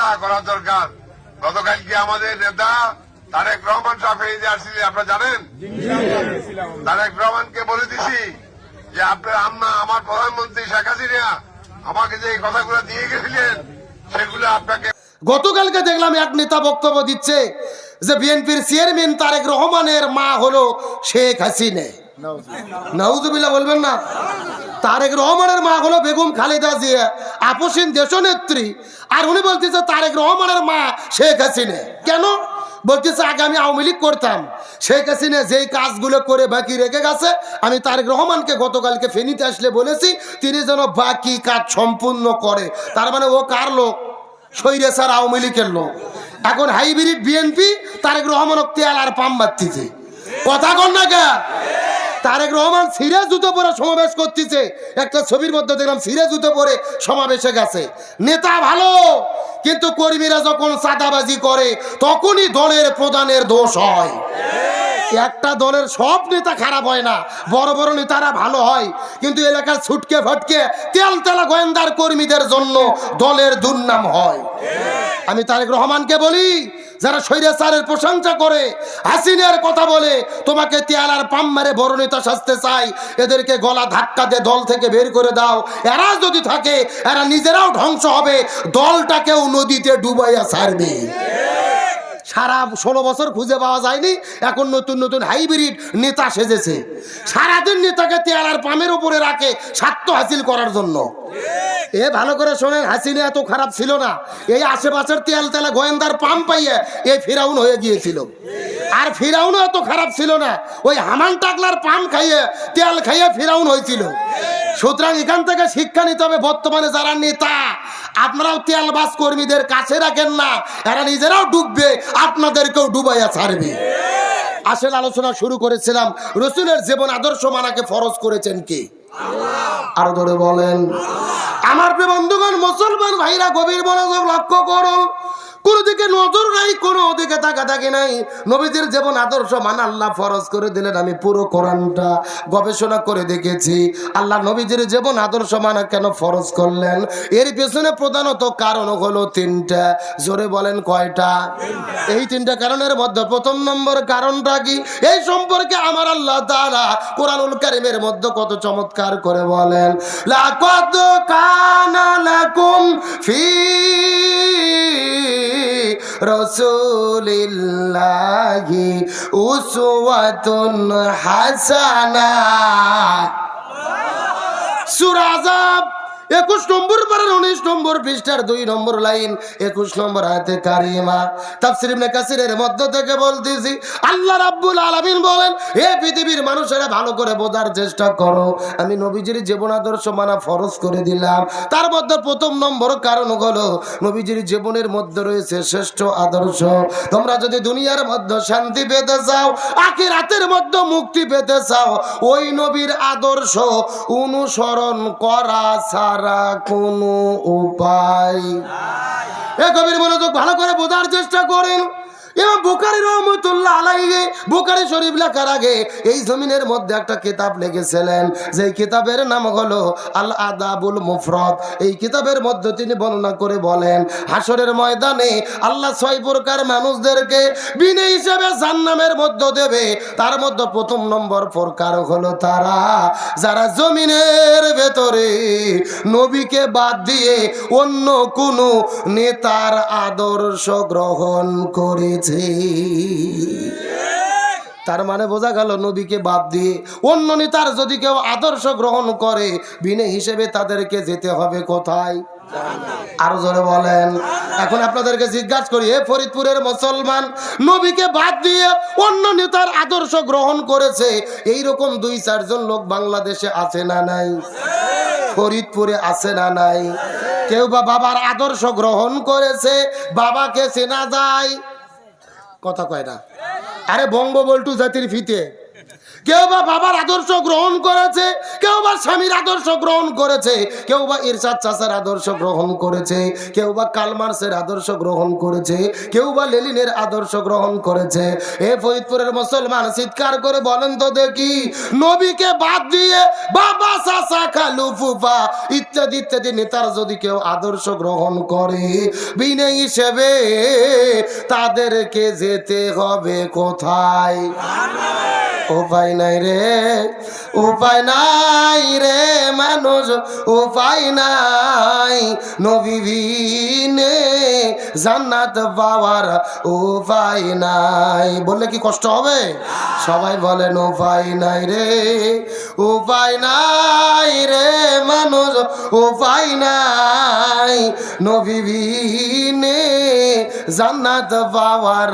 চিন্তা করা দরকার। গতকালকে আমাদের নেতা তারেক রহমান সাহেব এই যে আসছিলেন, আপনারা জানেন, তারেক রহমানকে বলে দিছি যে আপনার আমার প্রধানমন্ত্রী শেখ হাসিনা আমাকে যে কথাগুলো দিয়ে গেছিলেন সেগুলো আপনাকে। গতকালকে দেখলাম এক নেতা বক্তব্য দিচ্ছে যে বিএনপির চেয়ারম্যান তারেক রহমানের মা হলো শেখ হাসিনা। নাউজুবিল্লাহ বলবেন না। তারেক রহমানের মা হলো বেগম খালেদা জিয়া, আপসীন দেশনেত্রী, আর উনি বলতেছে তারেক রহমানের মা শেখ হাসিনা। কেন বলতেছে? আগে আমি আওয়ামী লীগ করতাম, শেখ হাসিনা যেই কাজগুলো করে বাকি রেখে গেছে, আমি তারেক রহমানকে গতকালকে ফেনীতে আসলে বলেছি তিনি যেন বাকি কাজ সম্পূর্ণ করে। তার মানে ও কার লোক? স্বৈরাচার আওয়ামী লীগের লোক। এখন হাইব্রিড বিএনপি তারেক রহমান তেল আর পাম বাড়তিছে। কথা কন না কে? তারেক রহমান সিরে জুতো পরে সমাবেশ করতেছে। একটা ছবির মধ্যে দেখলাম সিরে জুতো পরে সমাবেশে গেছে। নেতা ভালো, কিন্তু কর্মীরা যখন চাঁদাবাজি করে তখনই দলের প্রধানের দোষ হয়। একটা দলের সব নেতা খারাপ হয় না, বড় বড় নেতারা ভালো হয়, কিন্তু এলাকার ছুটকে ফটকে তেল তেলা গোয়েন্দার কর্মীদের জন্য দলের দুর্নাম হয়। আমি তারেক রহমানকে বলি, যারা স্বৈরাচারের প্রশংসা করে, হাসিনার কথা বলে, তোমাকে তেল আর পাম মারে বড় নেতা সাজতে চাই, এদেরকে গলা ধাক্কা দিয়ে দল থেকে বের করে দাও। এরা যদি থাকে এরা নিজেরাও ধ্বংস হবে, দলটাকেও নদীতে ডুবাইয়া ছাড়বে। সারা 16 বছর খুঁজে পাওয়া যায়নি, এখন নতুন নতুন হাইব্রিড নেতা সেজেছে। সারাদিন নেতাকে তেল আর পামের উপরে রাখে স্বার্থ হাসিল করার জন্য। এ ভালো করে শোনেন, হাসিনা এত খারাপ ছিল না। এই আশেপাশের তেল তেলা গোয়েন্দার পাম পাইয়ে এই ফিরাউন হয়ে গিয়েছিল। আর ফিরাউনও এত খারাপ ছিল না, ওই হামান টাকলার পাম খাইয়ে তেল খাইয়ে ফিরাউন হয়েছিল। সুতরাং এখান থেকে শিক্ষা নিতে হবে, বর্তমানে যারা নেতা আপনারাও তেলবাজ কর্মীদের কাছে রাখেন না, এরা নিজেরাও ডুববে, আপনাদেরকেও ডুবাইয়া ছাড়বে। আসল আলোচনা শুরু করেছিলাম, রসুলের জীবন আদর্শ মানাকে ফরজ করেছেন কে? আরো ধরে বলেন। আমার প্রিয় বন্ধুগণ, মুসলমান ভাইরা গভীর মনোযোগ লক্ষ্য করুন। কোন দিকে নজর নাই, কোনো দিকে তাকাতাকি নাই। নবীদের জীবন আদর্শ মানা আল্লাহ ফরজ করে দিলেন। আমি পুরো কোরআনটা গবেষণা করে দেখেছি, আল্লাহ নবীদের জীবন আদর্শ মানা কেন ফরজ করলেন, এর পেছনে প্রধানত কারণ হলো 3টা। জোরে বলেন কয়টা? এই 3টা কারণের মধ্যে প্রথম নম্বর কারণটা কি, এই সম্পর্কে আমার আল্লাহ তাআলা কোরআনুল কারীমের মধ্যে কত চমৎকার করে বলেন, লাকাদ কানা লাকুম ফি রাসূলিল্লাহি উসওয়াতুন হাসানাহ। সূরা আযাব 21 নম্বর পারার 19 নম্বর পৃষ্ঠার 2 নম্বর লাইন, 21 নম্বর আয়াতে কারিমা। তাফসীর ইবনে কাসিরের মধ্য থেকে বলতেছি, আল্লাহ রাব্বুল আলামিন বলেন, হে পৃথিবীর মানুষেরা ভালো করে বোঝার চেষ্টা করো, আমি নবীজির জীবন আদর্শ মানা ফরজ করে দিলাম। তার মধ্যে প্রথম নম্বর কারণ হলো নবীজির জীবনের মধ্যে রয়েছে শ্রেষ্ঠ আদর্শ। তোমরা যদি দুনিয়ার মধ্যে শান্তি পেতে চাও, আখিরাতের মধ্যে মুক্তি পেতে চাও, ওই নবীর আদর্শ অনুসরণ করা ছাড়া কোনো উপায় নাই। গভীর মনোযোগ ভালো করে বোঝার চেষ্টা করেন। ইমাম বুখারী রাহমাতুল্লাহ আলাইহি বুখারী শরীফ লেখার আগে এই জমিনের মধ্যে একটা কিতাব লিখেছিলেন, যে কিতাবের নাম হলো আল আদাবুল মুফরাদ। এই কিতাবের মধ্যে তিনি বর্ণনা করে বলেন, হাসরের ময়দানে আল্লাহ 6 প্রকার মানুষদেরকে বিনা হিসাবে জান্নাতের মধ্যে দেবে। তার মধ্যে প্রথম নম্বর প্রকার হলো তারা যারা জমিনের ভেতরে নবীকে বাদ দিয়ে অন্য কোনো নেতার আদর্শ গ্রহণ করে। তার মানে বোঝা গেল, নবীকে বাদ দিয়ে অন্য নেতার যদি কেউ আদর্শ গ্রহণ করে, বিনা হিসেবে তাদেরকে যেতে হবে কোথায়? আরো জোরে বলেন। এখন আপনাদেরকে জিজ্ঞাসা করি, হে ফরিদপুরের মুসলমান, নবীকে বাদ দিয়ে অন্য নেতার আদর্শ গ্রহণ করেছে এইরকম 2-4 জন লোক বাংলাদেশে আছে না নাই? ফরিদপুরে আছে না নাই? কেউ বা বাবার আদর্শ গ্রহণ করেছে, বাবাকে চেনা যায়? কথা কয় না। আরে বঙ্গবল্টু জাতির ফিতে কেউ বা বাবার আদর্শ গ্রহণ করেছে, কেউ বা স্বামীর আদর্শ গ্রহণ করেছে, কেউ বা ইরশাদ চাচার আদর্শ গ্রহণ করেছে, কেউ বা কার্ল মার্কসের আদর্শ গ্রহণ করেছে, কেউ বা লেনিনের আদর্শ গ্রহণ করেছে। এ ফরিদপুরের মুসলমান চিৎকার করে বলেন তো দেখি, নবীকে বাদ দিয়ে বাবা চাচা খালু ফুফা ইত্যাদি ইত্যাদি নেতার যদি কেউ আদর্শ গ্রহণ করে, বিনা হিসেবে তাদেরকে যেতে হবে কোথায়? উপায় নাই রে, উপায় নাই রে মানুষ, উপায় নাই। নবী বিনে জান্নাত পাওয়ার উপায় নাই। বললে কি কষ্ট হবে? সবাই বলেন উপায় নাই রে, উপায় নাই রে মানুষ, উপায় নাই। নবী বিনে জান্নাত পাওয়ার